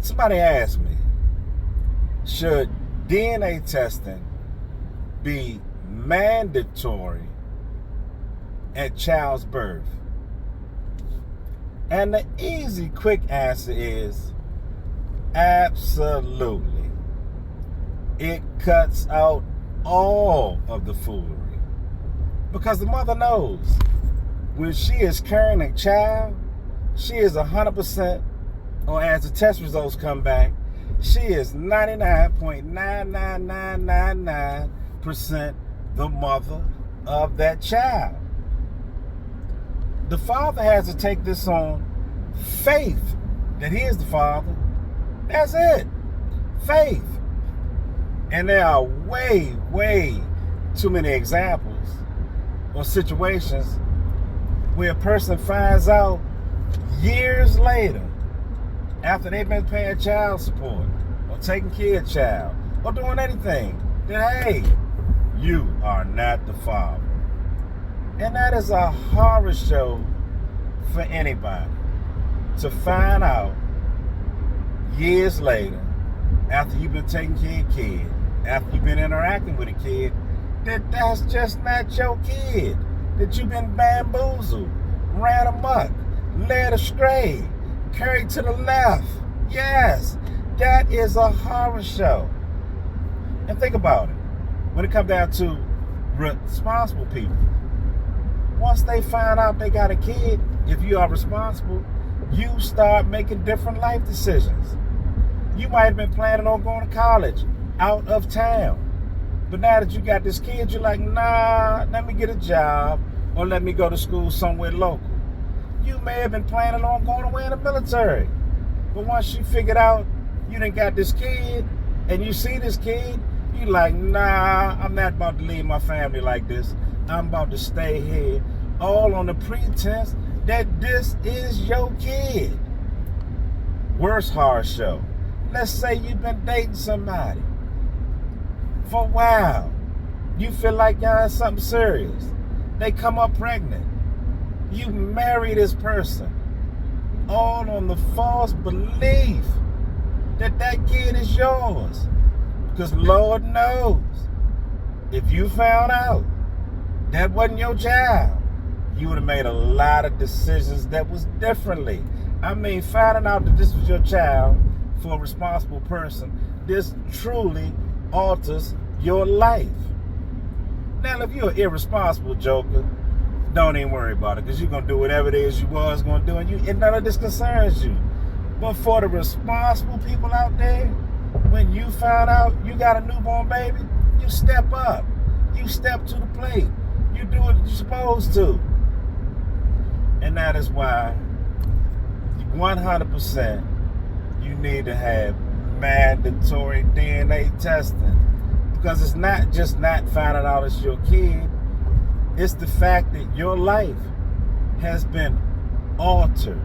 Somebody asked me, should DNA testing be mandatory at child's birth? And the easy, quick answer is absolutely. It cuts out all of the foolery. Because the mother knows when she is carrying a child, she is 100%, or as the test results come back, she is 99.99999% the mother of that child. The father has to take this on faith that he is the father. That's it. Faith. And there are way, way too many examples or situations where a person finds out years later, after they've been paying child support or taking care of child or doing anything, that, hey, you are not the father. And that is a horror show for anybody to find out years later, after you've been taking care of a kid, after you've been interacting with a kid, that that's just not your kid, that you've been bamboozled, ran amok, led astray, carried to the left. Yes, that is a horror show. And think about it. When it comes down to responsible people, once they find out they got a kid, if you are responsible, you start making different life decisions. You might have been planning on going to college out of town. But now that you got this kid, you're like, nah, let me get a job or let me go to school somewhere local. You may have been planning on going away in the military. But once you figured out you done got this kid and you see this kid, you like, nah, I'm not about to leave my family like this. I'm about to stay here, all on the pretense that this is your kid. Worst horror show. Let's say you've been dating somebody for a while. You feel like y'all in something serious. They come up pregnant. You marry this person, all on the false belief that that kid is yours. Because Lord knows, if you found out that wasn't your child, you would have made a lot of decisions that was differently. I mean, finding out that this was your child for a responsible person, this truly alters your life. Now, if you're an irresponsible joker, don't even worry about it, because you're going to do whatever it is you was going to do, and none of this concerns you. But for the responsible people out there, when you find out you got a newborn baby, you step up. You step to the plate. You do what you're supposed to. And that is why 100% you need to have mandatory DNA testing. Because it's not just not finding out it's your kid. It's the fact that your life has been altered.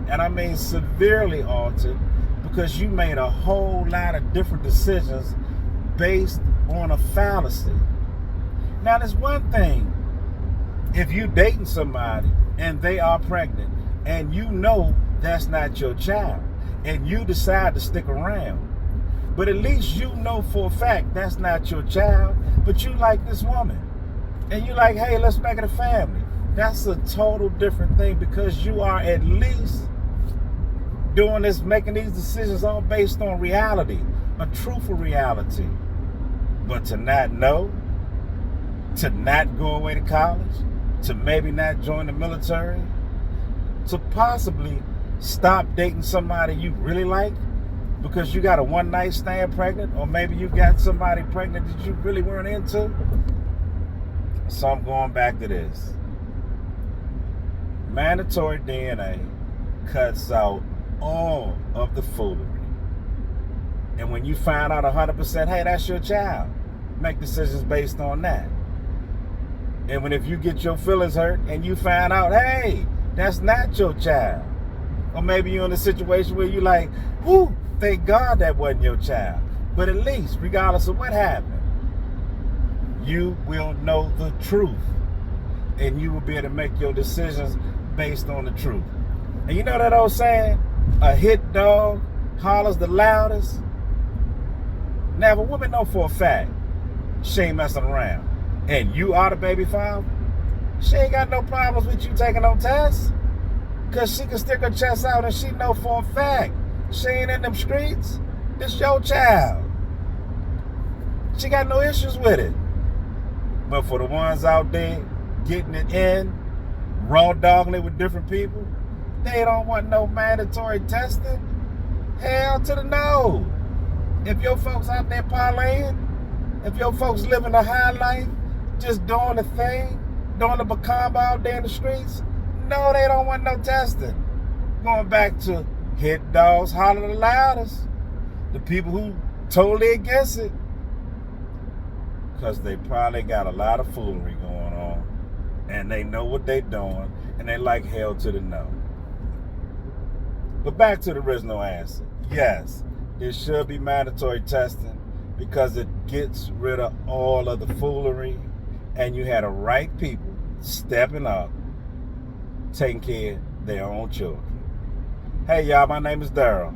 And I mean severely altered, because you made a whole lot of different decisions based on a fallacy. Now, there's one thing, if you dating somebody and they are pregnant and you know that's not your child and you decide to stick around, but at least you know for a fact that's not your child, but you like this woman and you like, hey, let's make it a family. That's a total different thing, because you are at least doing this, making these decisions all based on reality, a truthful reality. But to not know, to not go away to college, to maybe not join the military, to possibly stop dating somebody you really like because you got a one-night stand pregnant, or maybe you got somebody pregnant that you really weren't into. So I'm going back to this. Mandatory DNA cuts out all of the foolery. And when you find out 100%, hey, that's your child, make decisions based on that. And when if you get your feelings hurt and you find out, hey, that's not your child, or maybe you're in a situation where you're like, whoo, thank God that wasn't your child. But at least, regardless of what happened, you will know the truth. And you will be able to make your decisions based on the truth. And you know that old saying, a hit dog hollers the loudest. Now, if a woman know for a fact she ain't messing around, and you are the baby father, she ain't got no problems with you taking no tests. Because she can stick her chest out and she know for a fact she ain't in them streets. This your child. She got no issues with it. But for the ones out there getting it in, raw dogging it with different people, they don't want no mandatory testing. Hell to the no. If your folks out there parlaying, if your folks living a high life, just doing the thing, doing the bacamba out there in the streets, no, they don't want no testing. Going back to hit dogs holler the loudest. The people who totally against it. Because they probably got a lot of foolery going on. And they know what they doing. And they like hell to the no. But back to the original answer. Yes, there should be mandatory testing because it gets rid of all of the foolery. And you had the right people stepping up, taking care of their own children. Hey, y'all, my name is Daryl.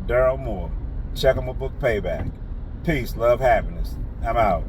Daryl Moore. Check out my book, Payback. Peace, love, happiness. I'm out.